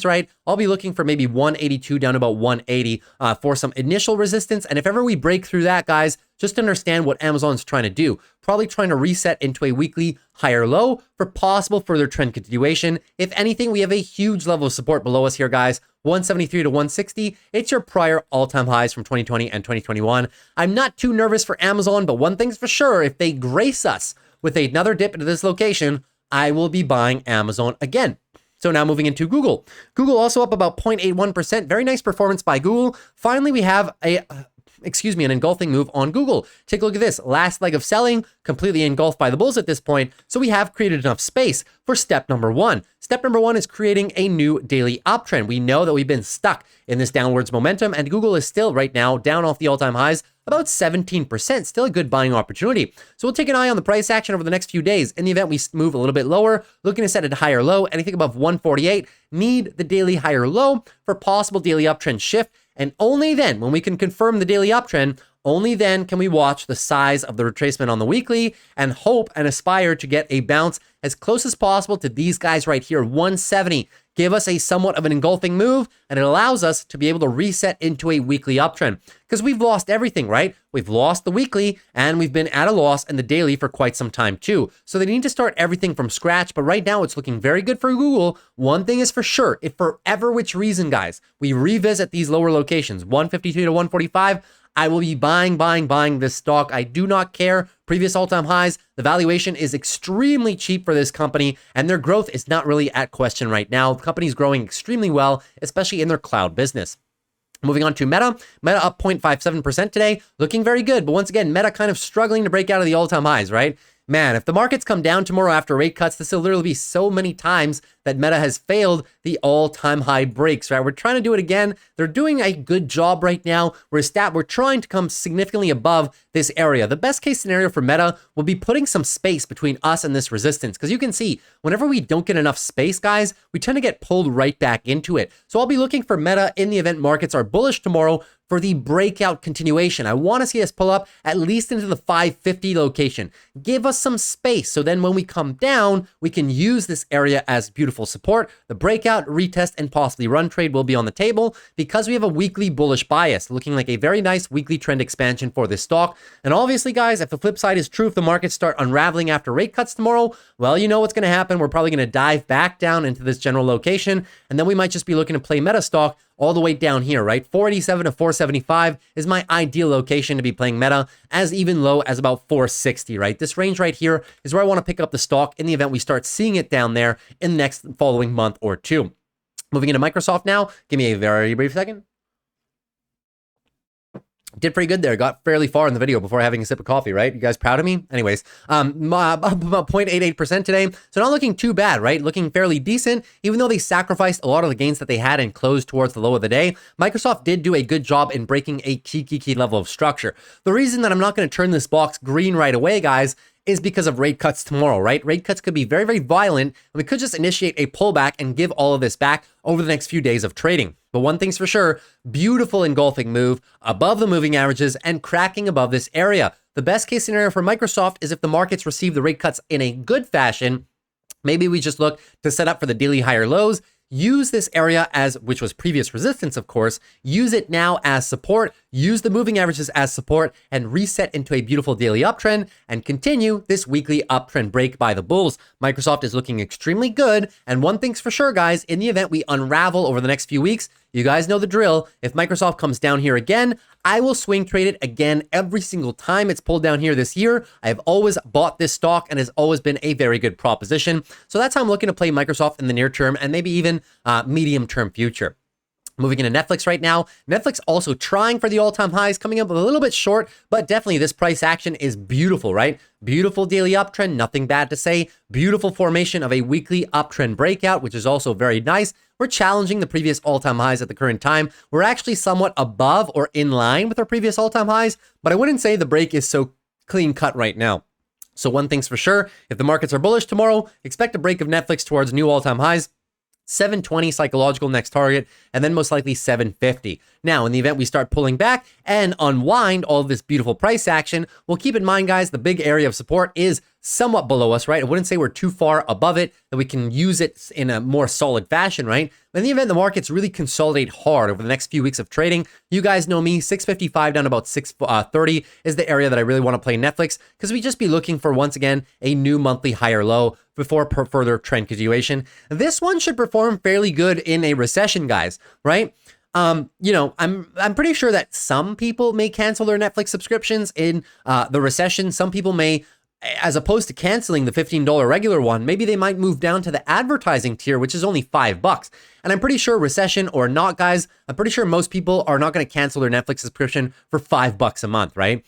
right? I'll be looking for maybe 182 down to about 180 for some initial resistance. And if ever we break through that, guys, just understand what Amazon's trying to do. Probably trying to reset into a weekly higher low for possible further trend continuation. If anything, we have a huge level of support below us here, guys. 173 to 160. It's your prior all-time highs from 2020 and 2021. I'm not too nervous for Amazon, but one thing's for sure, if they grace us with another dip into this location, I will be buying Amazon again. So now moving into Google. Google also up about 0.81%. Very nice performance by Google. Finally, we have an engulfing move on Google. Take a look at this. Last leg of selling, completely engulfed by the bulls at this point. So we have created enough space for step number 1. Step number 1 is creating a new daily uptrend. We know that we've been stuck in this downwards momentum, and Google is still right now down off the all-time highs about 17%, still a good buying opportunity. So we'll take an eye on the price action over the next few days. In the event we move a little bit lower, looking to set at a higher low, anything above 148, need the daily higher low for possible daily uptrend shift. And only then, when we can confirm the daily uptrend, only then can we watch the size of the retracement on the weekly and hope and aspire to get a bounce as close as possible to these guys right here, 170. give us a somewhat of an engulfing move, and it allows us to be able to reset into a weekly uptrend. Because we've lost everything, right? We've lost the weekly, and we've been at a loss in the daily for quite some time too. So they need to start everything from scratch, but right now it's looking very good for Google. One thing is for sure, if for ever which reason, guys, we revisit these lower locations, 152 to 145, I will be buying this stock. I do not care. Previous all-time highs, the valuation is extremely cheap for this company, and their growth is not really at question right now. The company's growing extremely well, especially in their cloud business. Moving on to Meta. Meta up 0.57% today, looking very good. But once again, Meta kind of struggling to break out of the all-time highs, right? Man, if the markets come down tomorrow after rate cuts, this will literally be so many times that Meta has failed the all-time high breaks, right? We're trying to do it again. They're doing a good job right now. We're trying to come significantly above this area. The best case scenario for Meta will be putting some space between us and this resistance, because you can see whenever we don't get enough space, guys, we tend to get pulled right back into it. So I'll be looking for Meta in the event markets are bullish tomorrow for the breakout continuation. I want to see us pull up at least into the 550 location. Give us some space, so then when we come down, we can use this area as beautiful support. The breakout, retest, and possibly run trade will be on the table because we have a weekly bullish bias, looking like a very nice weekly trend expansion for this stock. And obviously, guys, if the flip side is true, if the markets start unraveling after rate cuts tomorrow, well, you know what's going to happen. We're probably going to dive back down into this general location, and then we might just be looking to play Meta stock all the way down here, right? 487 to 475 is my ideal location to be playing Meta, as even low as about 460, right? This range right here is where I want to pick up the stock in the event we start seeing it down there in the next following month or two. Moving into Microsoft now. Give me a very brief second. Did pretty good there. Got fairly far in the video before having a sip of coffee, right? You guys proud of me? Anyways, up about 0.88% today. So not looking too bad, right? Looking fairly decent, even though they sacrificed a lot of the gains that they had and closed towards the low of the day. Microsoft did do a good job in breaking a key level of structure. The reason that I'm not going to turn this box green right away, guys, is because of rate cuts tomorrow, right? Rate cuts could be very, very violent, and we could just initiate a pullback and give all of this back over the next few days of trading. But one thing's for sure, beautiful engulfing move above the moving averages and cracking above this area. The best case scenario for Microsoft is if the markets receive the rate cuts in a good fashion, maybe we just look to set up for the daily higher lows, use this area as, which was previous resistance, of course, use it now as support, use the moving averages as support, and reset into a beautiful daily uptrend and continue this weekly uptrend break by the bulls. Microsoft is looking extremely good. And one thing's for sure, guys, in the event we unravel over the next few weeks, you guys know the drill. If Microsoft comes down here again, I will swing trade it again every single time it's pulled down here this year. I have always bought this stock and has always been a very good proposition. So that's how I'm looking to play Microsoft in the near term and maybe even medium term future. Moving into Netflix right now. Netflix also trying for the all-time highs, coming up a little bit short, but definitely this price action is beautiful, right? Beautiful daily uptrend, nothing bad to say. Beautiful formation of a weekly uptrend breakout, which is also very nice. We're challenging the previous all-time highs at the current time. We're actually somewhat above or in line with our previous all-time highs, but I wouldn't say the break is so clean cut right now. So one thing's for sure, if the markets are bullish tomorrow, expect a break of Netflix towards new all-time highs. 720 psychological next target, and then most likely 750. Now, in the event we start pulling back and unwind all of this beautiful price action, well, keep in mind, guys, the big area of support is somewhat below us, right? I wouldn't say we're too far above it that we can use it in a more solid fashion, right? But in the event the markets really consolidate hard over the next few weeks of trading, you guys know me, 655 down to about 630 is the area that I really want to play Netflix, because we just be looking for, once again, a new monthly higher low before further trend continuation. This one should perform fairly good in a recession, guys, right? You know, I'm pretty sure that some people may cancel their Netflix subscriptions in the recession. Some people may, as opposed to canceling the $15 regular one, maybe they might move down to the advertising tier, which is only $5. And I'm pretty sure, recession or not, guys, I'm pretty sure most people are not going to cancel their Netflix subscription for $5 a month, right?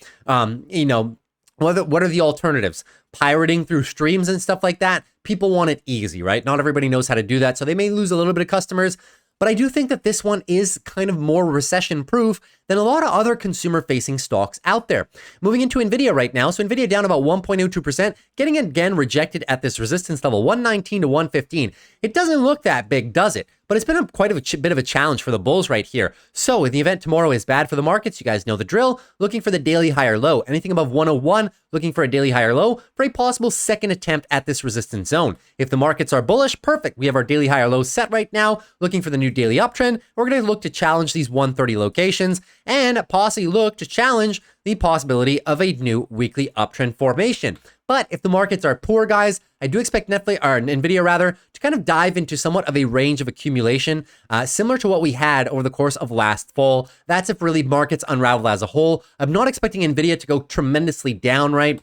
You know, what are the alternatives? Pirating through streams and stuff like that. People want it easy, right? Not everybody knows how to do that, so they may lose a little bit of customers. But I do think that this one is kind of more recession proof than a lot of other consumer-facing stocks out there. Moving into NVIDIA right now, so NVIDIA down about 1.02%, getting again rejected at this resistance level, 119 to 115. It doesn't look that big, does it? But it's been quite a bit of a challenge for the bulls right here. So in the event tomorrow is bad for the markets, you guys know the drill. Looking for the daily higher low. Anything above 101, looking for a daily higher low for a possible second attempt at this resistance zone. If the markets are bullish, perfect. We have our daily higher low set right now. Looking for the new daily uptrend. We're going to look to challenge these 130 locations and possibly look to challenge the possibility of a new weekly uptrend formation. But if the markets are poor, guys, I do expect Netflix, or NVIDIA rather, to kind of dive into somewhat of a range of accumulation, similar to what we had over the course of last fall. That's if really markets unravel as a whole. I'm not expecting NVIDIA to go tremendously down, right?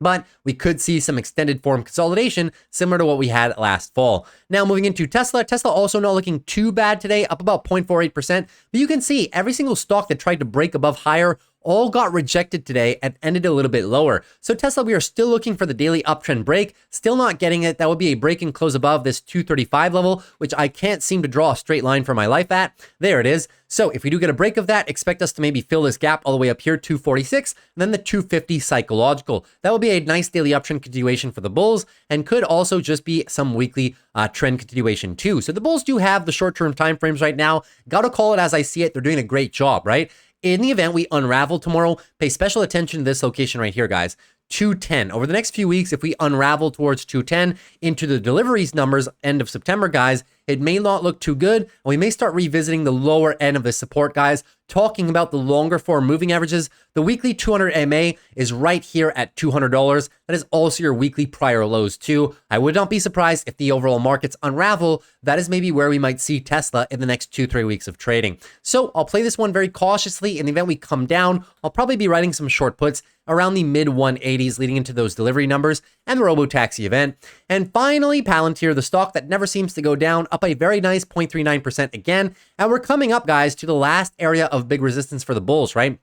But we could see some extended form consolidation similar to what we had last fall. Now moving into Tesla. Tesla also not looking too bad today, up about 0.48%. But you can see every single stock that tried to break above higher all got rejected today and ended a little bit lower. So Tesla, we are still looking for the daily uptrend break, still not getting it. That would be a break and close above this 235 level, which I can't seem to draw a straight line for my life at. There it is. So if we do get a break of that, expect us to maybe fill this gap all the way up here, 246, and then the 250 psychological. That will be a nice daily uptrend continuation for the bulls and could also just be some weekly trend continuation too. So the bulls do have the short-term time frames right now. Got to call it as I see it. They're doing a great job, right? In the event we unravel tomorrow, pay special attention to this location right here, guys. 210. Over the next few weeks, if we unravel towards 210 into the deliveries numbers end of September, guys, it may not look too good. And we may start revisiting the lower end of the support, guys. Talking about the longer form moving averages, the weekly 200 MA is right here at $200. That is also your weekly prior lows too. I would not be surprised if the overall markets unravel. That is maybe where we might see Tesla in the next 2-3 weeks of trading. So I'll play this one very cautiously. In the event we come down, I'll probably be writing some short puts around the mid 180s leading into those delivery numbers and the robo-taxi event. And finally, Palantir, the stock that never seems to go down, up a very nice 0.39% again. And we're coming up, guys, to the last area of big resistance for the bulls, right?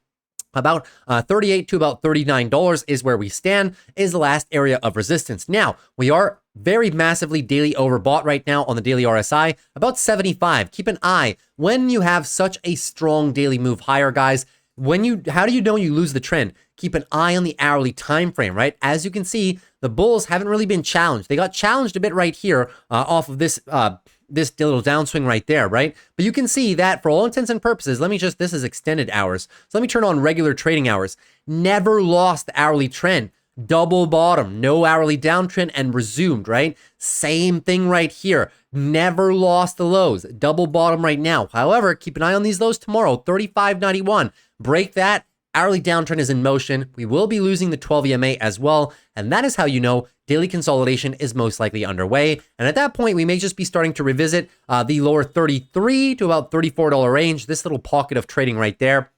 About $38 to about $39 is where we stand, is the last area of resistance. Now, we are very massively daily overbought right now on the daily RSI, about 75. Keep an eye when you have such a strong daily move higher, guys. How do you know you lose the trend? Keep an eye on the hourly time frame, right? As you can see, the bulls haven't really been challenged. They got challenged a bit right here off of this little downswing right there, right? But you can see that for all intents and purposes, this is extended hours. So let me turn on regular trading hours. Never lost the hourly trend. Double bottom, no hourly downtrend and resumed, right? Same thing right here. Never lost the lows. Double bottom right now. However, keep an eye on these lows tomorrow, 35.91. Break that. Hourly downtrend is in motion. We will be losing the 12 EMA as well. And that is how you know daily consolidation is most likely underway. And at that point, we may just be starting to revisit the lower 33 to about $34 range, this little pocket of trading right there.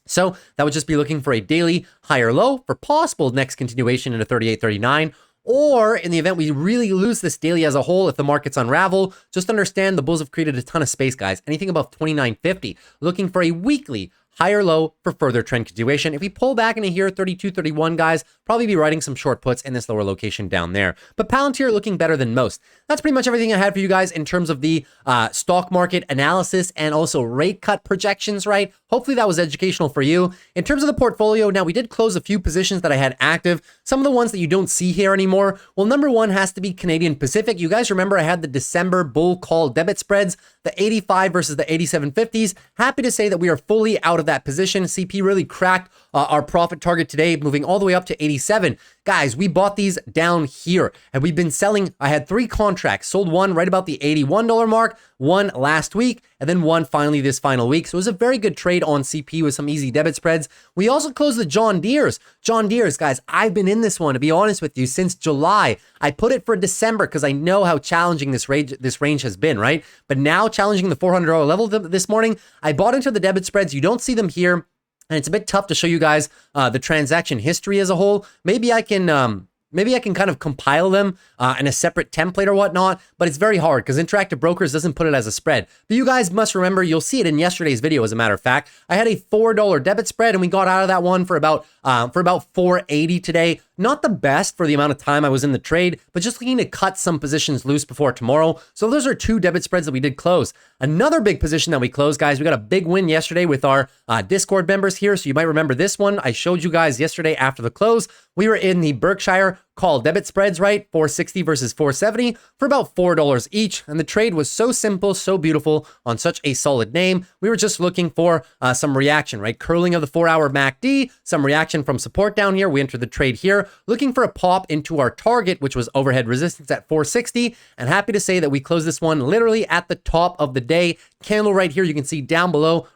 So that would just be looking for a daily higher low for possible next continuation into 38.39. Or in the event we really lose this daily as a whole, if the markets unravel, just understand the bulls have created a ton of space, guys. Anything above 29.50, looking for a weekly higher low for further trend continuation. If we pull back into here, 32.31, guys, probably be writing some short puts in this lower location down there. But Palantir looking better than most. That's pretty much everything I had for you guys in terms of the stock market analysis and also rate cut projections, right? Hopefully that was educational for you. In terms of the portfolio, now we did close a few positions that I had active. Some of the ones that you don't see here anymore. Well, number one has to be Canadian Pacific. You guys remember I had the December bull call debit spreads, the 85 versus the 87.50s. Happy to say that we are fully out of that position. CP really cracked our profit target today, moving all the way up to 87. Guys, we bought these down here and we've been selling. I had 3 contracts, sold one right about the $81 mark, one last week, and then one finally this final week. So it was a very good trade on CP with some easy debit spreads. We also closed the John Deere's. John Deere's, guys, I've been in this one, to be honest with you, since July. I put it for December because I know how challenging this range has been, right? But now challenging the $400 level this morning, I bought into the debit spreads. You don't see them here. And it's a bit tough to show you guys the transaction history as a whole. Maybe I can kind of compile them in a separate template or whatnot, but it's very hard because Interactive Brokers doesn't put it as a spread. But you guys must remember, you'll see it in yesterday's video, as a matter of fact. I had a $4 debit spread and we got out of that one for about $4.80 today. Not the best for the amount of time I was in the trade, but just looking to cut some positions loose before tomorrow. So those are 2 debit spreads that we did close. Another big position that we closed, guys, we got a big win yesterday with our Discord members here. So you might remember this one. I showed you guys yesterday after the close. We were in the Berkshire call debit spreads, right? 460 versus 470 for about $4 each. And the trade was so simple, so beautiful on such a solid name. We were just looking for some reaction, right? Curling of the 4-hour MACD, some reaction from support down here. We entered the trade here, looking for a pop into our target, which was overhead resistance at 460. And happy to say that we closed this one literally at the top of the day. Candle right here, you can see down below.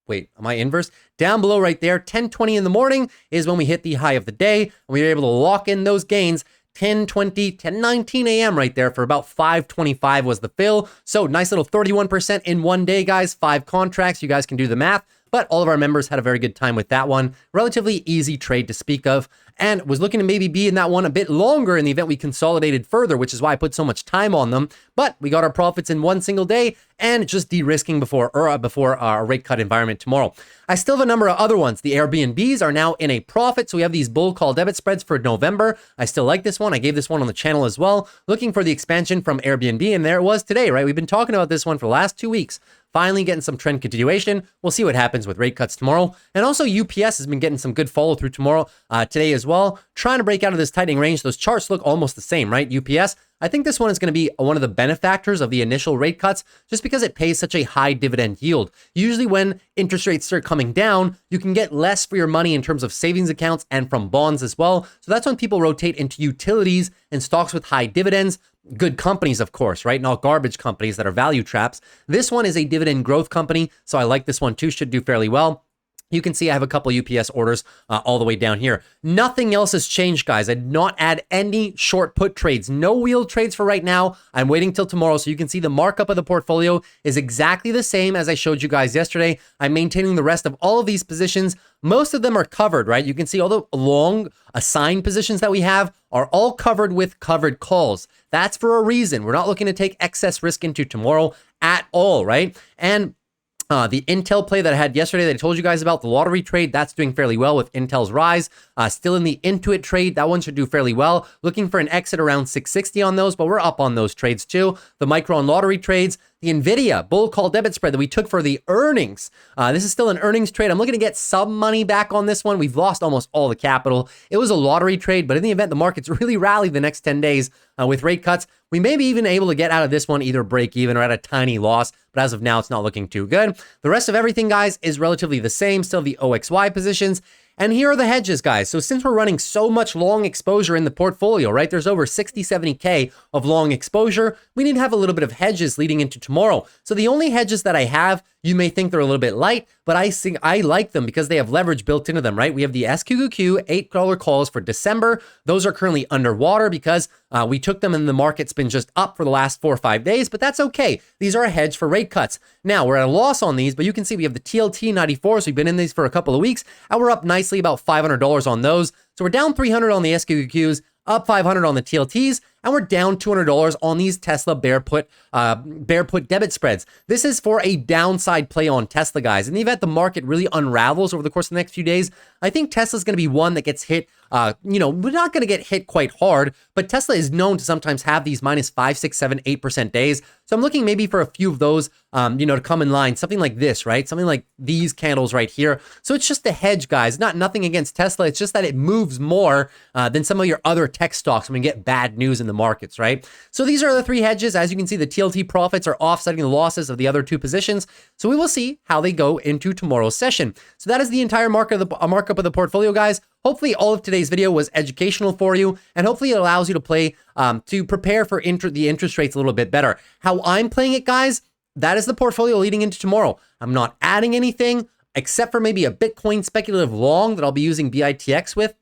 Wait, am I inverse? Down below right there, 10:20 in the morning is when we hit the high of the day. And we were able to lock in those gains 10:20, 10:19 a.m. right there for about 5:25 was the fill. So nice little 31% in one day, guys. 5 contracts. You guys can do the math. But all of our members had a very good time with that one. Relatively easy trade to speak of, and was looking to maybe be in that one a bit longer in the event we consolidated further, which is why I put so much time on them. But we got our profits in one single day and just de-risking before our rate cut environment tomorrow. I still have a number of other ones. The Airbnbs are now in a profit, so we have these bull call debit spreads for November. I still like this one. I gave this one on the channel as well, looking for the expansion from Airbnb, and there it was today, right? We've been talking about this one for the last 2 weeks. Finally getting some trend continuation. We'll see what happens with rate cuts tomorrow. And also UPS has been getting some good follow through today as well. Trying to break out of this tightening range. Those charts look almost the same, right? UPS. I think this one is going to be one of the benefactors of the initial rate cuts just because it pays such a high dividend yield. Usually when interest rates start coming down, you can get less for your money in terms of savings accounts and from bonds as well. So that's when people rotate into utilities and stocks with high dividends. Good companies, of course, right? Not garbage companies that are value traps. This one is a dividend growth company, so I like this one too. Should do fairly well. You can see I have a couple UPS orders all the way down here. Nothing else has changed, guys. I did not add any short put trades. No wheel trades for right now. I'm waiting till tomorrow so you can see the markup of the portfolio is exactly the same as I showed you guys yesterday. I'm maintaining the rest of all of these positions. Most of them are covered, right? You can see all the long assigned positions that we have are all covered with covered calls. That's for a reason. We're not looking to take excess risk into tomorrow at all, right? And the Intel play that I had yesterday that I told you guys about, the lottery trade, that's doing fairly well with Intel's rise. Still in the Intuit trade, that one should do fairly well. Looking for an exit around 660 on those, but we're up on those trades too. The Micron lottery trades, the NVIDIA bull call debit spread that we took for the earnings. This is still an earnings trade. I'm looking to get some money back on this one. We've lost almost all the capital. It was a lottery trade, but in the event the markets really rally the next 10 days with rate cuts, we may be even able to get out of this one either break even or at a tiny loss, but as of now, it's not looking too good. The rest of everything, guys, is relatively the same. Still the OXY positions. And here are the hedges, guys. So since we're running so much long exposure in the portfolio, right? There's over 60, 70K of long exposure. We need to have a little bit of hedges leading into tomorrow. So the only hedges that I have, you may think they're a little bit light, but I like them because they have leverage built into them, right? We have the SQQQ $8 calls for December. Those are currently underwater because we took them and the market's been just up for the last 4 or 5 days, but that's okay. These are a hedge for rate cuts. Now we're at a loss on these, but you can see we have the TLT 94. So we've been in these for a couple of weeks and we're up nicely about $500 on those. So we're down 300 on the SQQQs, up 500 on the TLTs, and we're down $200 on these Tesla bear put debit spreads. This is for a downside play on Tesla, guys. In the event the market really unravels over the course of the next few days, I think Tesla's going to be one that gets hit. We're not going to get hit quite hard, but Tesla is known to sometimes have these minus 5, 6, 7, 8% days. So I'm looking maybe for a few of those, to come in line, something like this, right? Something like these candles right here. So it's just a hedge, guys. Nothing against Tesla. It's just that it moves more than some of your other tech stocks when we get bad news in the markets, right? So these are the 3 hedges. As you can see, the TLT profits are offsetting the losses of the other 2 positions. So we will see how they go into tomorrow's session. So that is the entire markup of the portfolio, guys. Hopefully all of today's video was educational for you, and hopefully it allows you to prepare for the interest rates a little bit better. How I'm playing it, guys, that is the portfolio leading into tomorrow. I'm not adding anything except for maybe a Bitcoin speculative long that I'll be using BITX with.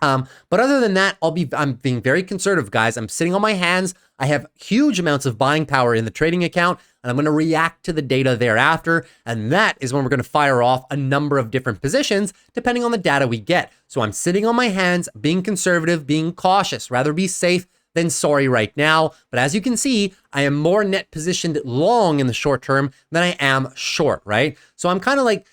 But other than that, I'm being very conservative, guys. I'm sitting on my hands. I have huge amounts of buying power in the trading account, and I'm going to react to the data thereafter. And that is when we're going to fire off a number of different positions, depending on the data we get. So I'm sitting on my hands, being conservative, being cautious, rather be safe than sorry right now. But as you can see, I am more net positioned long in the short term than I am short, right? So I'm kind of like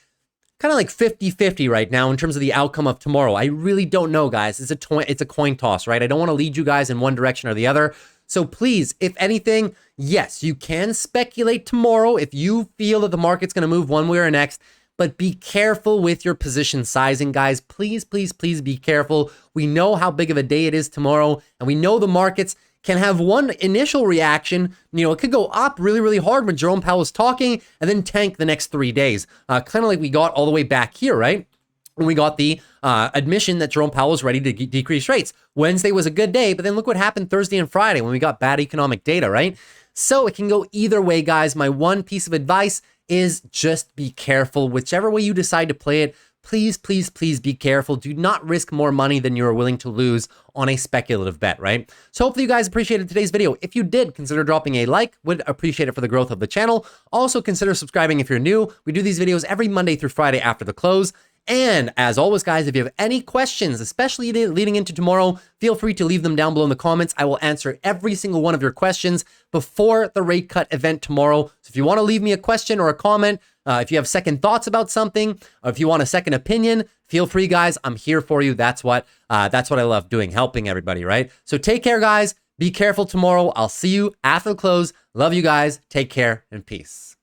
kind of like 50-50 right now in terms of the outcome of tomorrow. I really don't know, guys. It's a coin toss, right? I don't want to lead you guys in one direction or the other. So please, if anything, yes, you can speculate tomorrow if you feel that the market's going to move one way or next, but be careful with your position sizing, guys. Please, please, please be careful. We know how big of a day it is tomorrow, and we know the markets can have one initial reaction. You know, it could go up really, really hard when Jerome Powell is talking and then tank the next 3 days. Kind of like we got all the way back here, right? When we got the admission that Jerome Powell was ready to decrease rates. Wednesday was a good day, but then look what happened Thursday and Friday when we got bad economic data, right? So it can go either way, guys. My one piece of advice is just be careful. Whichever way you decide to play it, please, please, please be careful. Do not risk more money than you are willing to lose on a speculative bet, right? So hopefully you guys appreciated today's video. If you did, consider dropping a like. Would appreciate it for the growth of the channel. Also consider subscribing if you're new. We do these videos every Monday through Friday after the close. And as always, guys, if you have any questions, especially leading into tomorrow, feel free to leave them down below in the comments. I will answer every single one of your questions before the rate cut event tomorrow. So if you want to leave me a question or a comment, if you have second thoughts about something, or if you want a second opinion, feel free, guys. I'm here for you. That's what I love doing, helping everybody, right? So take care, guys. Be careful tomorrow. I'll see you after the close. Love you guys. Take care and peace.